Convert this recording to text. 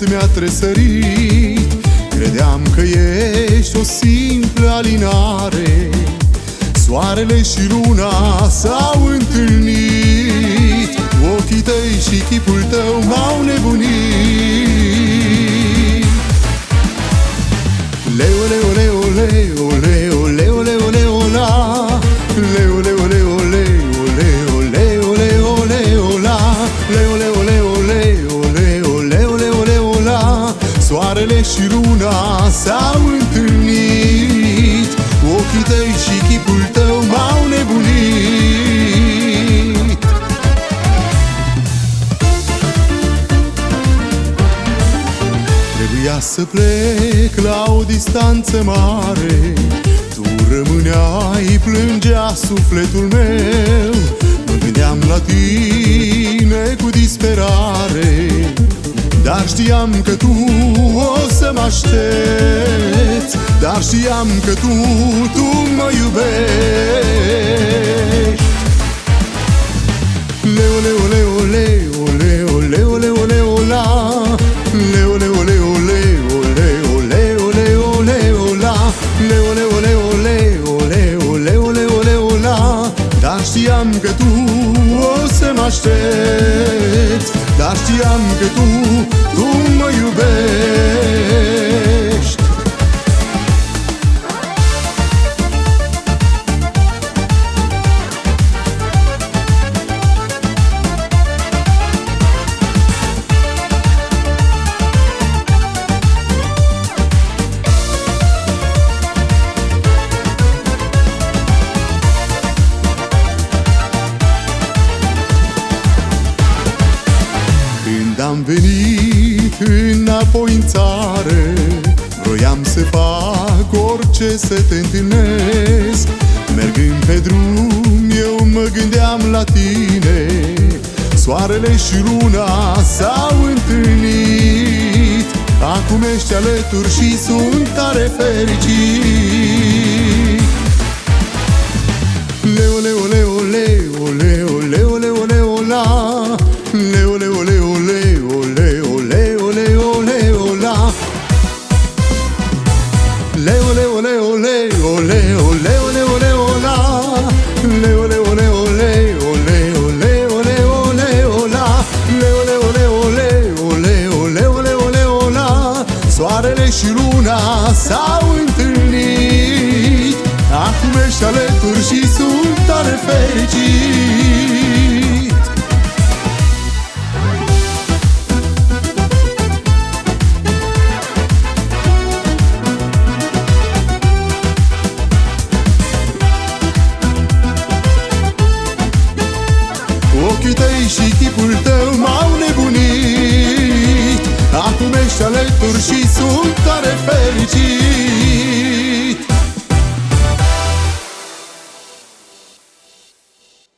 gând mi-a tresărit. Credeam că ești o simplă alinare. Soarele și luna s-au întâlnit. Ochii tăi și chipul tău m-au nebunit. Leo, leo, leo, leo, leo, leo, leo, leo, la. Leo, leo, leo, leo, leo, leo, leo, leo, la. Leo, leo, leo, leo, leo, leo, leo, leo, la. Soarele și luna s-au întâlnit. Ochii tăi și chipul tău m-au nebunit. Trebuia să plec la o distanță mare. Tu rămâneai, plângea sufletul meu. Mă gândeam la tine cu disperare. Dar știam că tu o să mă aștepți. Dar știam că tu mă iubești. Leo, leo, leo, leo, leo, leo, leo, leo, la. Leo, leo, leo, leo, leo, leo, leo, leo, la. Leo, leo, leo, leo, leo, leo, leo, leo, la. Dar știam că tu o să mă aștepți. Dar știam că tu mă iubești. Am venit înapoi în țară. Vroiam să fac orice să te întâlnesc. Mergând pe drum eu mă gândeam la tine. Soarele și luna s-au întâlnit. Acum ești alături și sunt tare fericit. Leo, leo, leo, leo, leo, leo, leo, leo, la. Leo, leo, leo, leo, leo, leo, leo, leo, la. Leo, leo, leo, leo, leo, leo, leo, leo, la. Leo, leo, leo, leo, leo, leo, leo, leo, la. Leo, leo, leo, leo, leo, leo, leo, leo, la. Soarele și luna s-au întâlnit. Acum ești alături și sunt tare fericit. Ochii tăi și chipul tău m-au nebunit. Acum ești alături și sunt tare fericit.